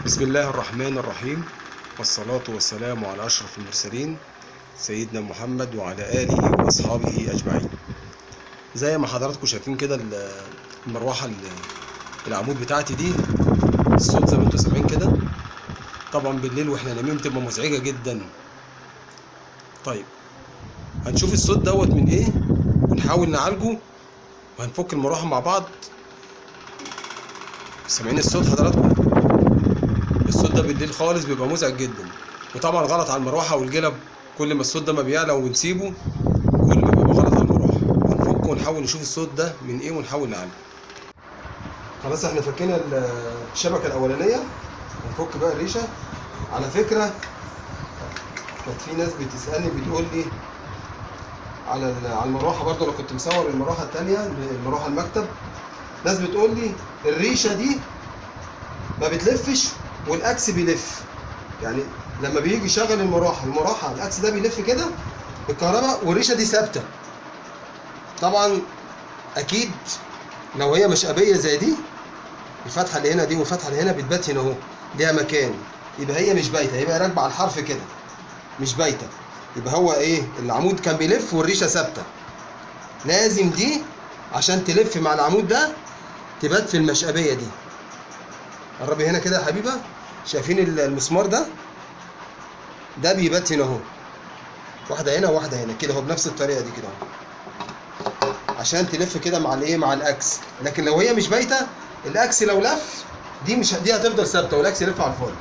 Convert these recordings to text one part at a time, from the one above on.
بسم الله الرحمن الرحيم، والصلاة والسلام على أشرف المرسلين سيدنا محمد وعلى آله وأصحابه أجمعين. زي ما حضراتكم شايفين كده المروحة العمود بتاعتي دي، الصوت زي ما انتم سامعين كده. طبعا بالليل واحنا نايمين بتبقى مزعجة جدا. طيب هنشوف الصوت دوت من ايه ونحاول نعالجه، وهنفك المروحة مع بعض. سامعين الصوت حضراتكم؟ الصوت ده بالليل خالص بيبقى مزعج جدا، وطبعا غلط على المروحه والجلب. كل ما الصوت ده ما بيعلى ونسيبه كل ما بيبقى غلط على المروحه. هنفكه ونحاول نشوف الصوت ده من ايه ونحاول نعالجه. خلاص احنا فكينا الشبكه الاولانيه، هنفك بقى الريشه. على فكره كانت في ناس بتسالني بتقول لي على المروحه برضه، انا كنت مصور المروحه الثانيه، المروحه المكتب. ناس بتقول لي الريشه دي ما بتلفش والاكس بيلف. يعني لما بيجي يشغل المروحه الاكس ده بيلف كده بالكهرباء والريشه دي ثابته. طبعا اكيد لو هي مشقبيه زي دي، الفتحه اللي هنا دي والفتحه اللي هنا بتبات هنا اهو، ليها مكان، يبقى هي مش بايته، يبقى راكبه على الحرف كده مش بايته. يبقى هو ايه، العمود كان بيلف والريشه ثابته. لازم دي عشان تلف مع العمود ده تبات في المشقبيه دي. قربي هنا كده يا حبيبه، شايفين المسمار ده بيبات هنا اهو، واحده هنا وواحده هنا كده اهو، بنفس الطريقه دي كده اهو، عشان تلف كده مع الايه، مع الاكس. لكن لو هي مش بايته، الاكس لو لف دي هتفضل ثابته والاكس يلف على الفاضي.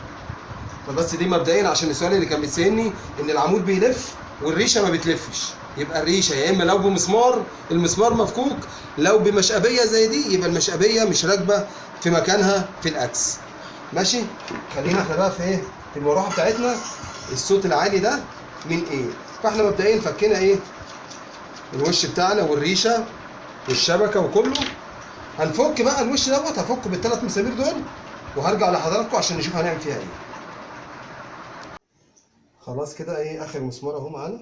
فبس دي مبدئيا عشان السؤال اللي كان بيسالني ان العمود بيلف والريشه ما بتلفش. يبقى الريشه يا اما لو بمسمار المسمار مفكوك، لو بمشقبيه زي دي يبقى المشقبيه مش راكبه في مكانها في الاكس. ماشي. خلينا احنا بقى في ايه، في المروحه بتاعتنا. الصوت العالي ده من ايه؟ فاحنا مبدئيا فكينا ايه، الوش بتاعنا والريشه والشبكه وكله. هنفك بقى الوش دوت، هفكه بالثلاث مسامير دول وهرجع لحضراتكم عشان نشوف هنعمل فيها ايه. خلاص كده ايه، اخر مسمار اهو معانا.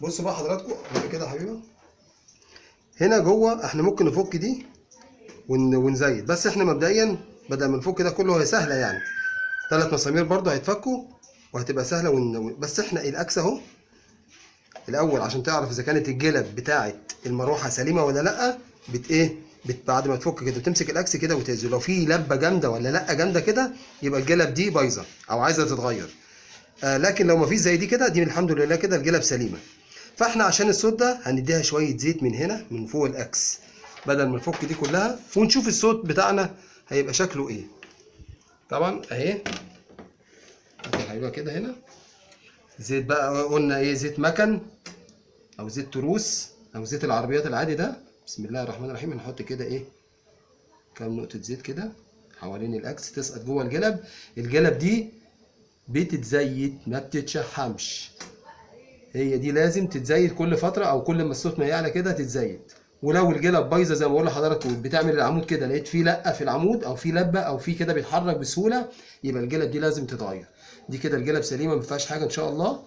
بصوا بقى حضراتكم كده يا حبيبه، هنا جوه احنا ممكن نفك دي ونزيد، بس احنا مبدئيا بدل ما نفك ده كله هي سهله يعني. 3 مسامير برضه هيتفكوا وهتبقى سهله بس احنا الاكس اهو الاول عشان تعرف اذا كانت الجلب بتاعه المروحه سليمه ولا لا. بعد ما تفك كده بتمسك الاكس كده وتهزه، لو في لبه جامده ولا لا جامده كده يبقى الجلب دي بايظه او عايزه تتغير. لكن لو ما فيش زي دي كده، دي الحمد لله كده الجلب سليمه. فاحنا عشان الصوت ده هنديها شويه زيت من هنا من فوق الاكس بدل ما نفك دي كلها، ونشوف الصوت بتاعنا هيبقى شكله ايه. طبعا اهي هيبقى كده هنا زيت بقى، قلنا ايه، زيت مكن او زيت تروس او زيت العربيات العادي ده. بسم الله الرحمن الرحيم. هنحط كده ايه، كام نقطه زيت كده حوالين الاكس تسقط جوه الجلب. الجلب دي بتتزيت ما بتتشحمش، هي دي لازم تتزيت كل فتره او كل ما الصوت ما يعلى كده تتزيت. ولو الجلب بايظه زي ما بقول لحضراتكم، بتعمل العمود كده لقيت فيه لقه في العمود او فيه لبه او فيه كده بيتحرك بسهوله، يبقى الجلب دي لازم تتغير. دي كده الجلب سليمه ما فيهاش حاجه ان شاء الله.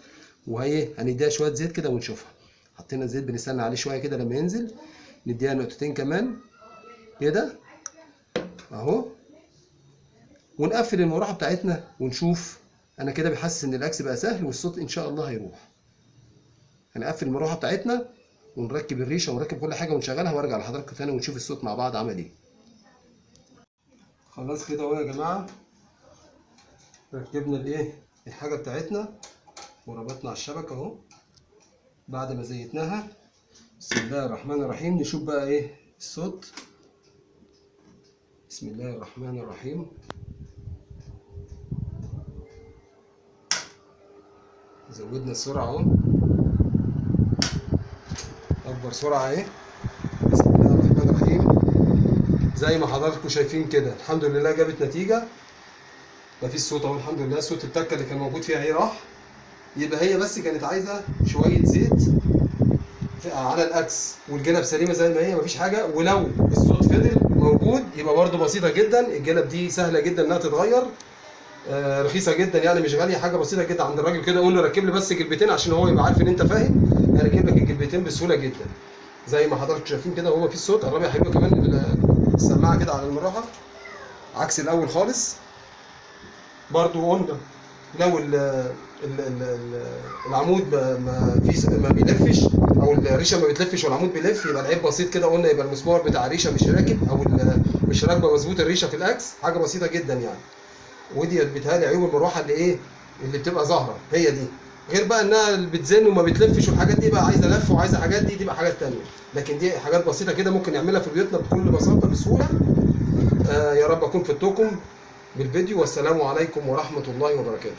وهي هنديها شويه زيت كده ونشوفها. حطينا الزيت بنستنى عليه شويه كده لما ينزل، نديها نقطتين كمان كده اهو، ونقفل المروحه بتاعتنا ونشوف. انا كده بحسس ان الاكس بقى سهل والصوت ان شاء الله هيروح. هنقفل المروحه بتاعتنا ونركب الريشه ونركب كل حاجه ونشغلها وارجع لحضراتكم تاني ونشوف الصوت مع بعض عمل ايه. خلاص كده اهو يا جماعه، ركبنا الايه، الحاجه بتاعتنا وربطنا على الشبكه اهو بعد ما زيتناها. بسم الله الرحمن الرحيم. نشوف بقى ايه الصوت. بسم الله الرحمن الرحيم. زودنا السرعه اهو، اكبر سرعه اهي. بسم الله الرحمن الرحيم. زي ما حضراتكم شايفين كده الحمد لله جابت نتيجه. مفيش صوت اهو الحمد لله، صوت التكه اللي كان موجود فيها اهي راح. يبقى هي بس كانت عايزه شويه زيت على الاكس، والجلب سليمه زي ما هي مفيش حاجه. ولو الصوت فضل موجود يبقى برده بسيطه جدا. الجلب دي سهله جدا انها تتغير، رخيصه جدا يعني مش غاليه، حاجه بسيطه جدا عند الراجل كده. قول له ركب لي بس جلبتين عشان هو يبقى عارف ان انت فاهم، هركب لك الجلبتين بسهوله جدا زي ما حضراتكم شايفين كده. وهو مفيش صوت. قربي يا حبيبي كمان السماعه كده على المروحه. عكس الاول خالص. برضو قلنا لو العمود ما بيلفش، او الريشه ما بتلفش والعمود بيلف، يبقى العيب بسيط كده. قلنا يبقى المسمار بتاع الريشه مش راكب، او مش راكبه مظبوط الريشه في الاكس، حاجه بسيطه جدا يعني. ودي بتهيألي عيوب المروحه اللي ايه، اللي بتبقى ظاهره هي دي. غير بقى انها بتزن وما بتلفش والحاجات دي بقى عايزه لف وعايزه حاجات، دي تبقى حاجات تانيه. لكن دي حاجات بسيطه كده ممكن نعملها في بيوتنا بكل بساطه بسهوله. يا رب اكون فدتكم بالفيديو، والسلام عليكم ورحمه الله وبركاته.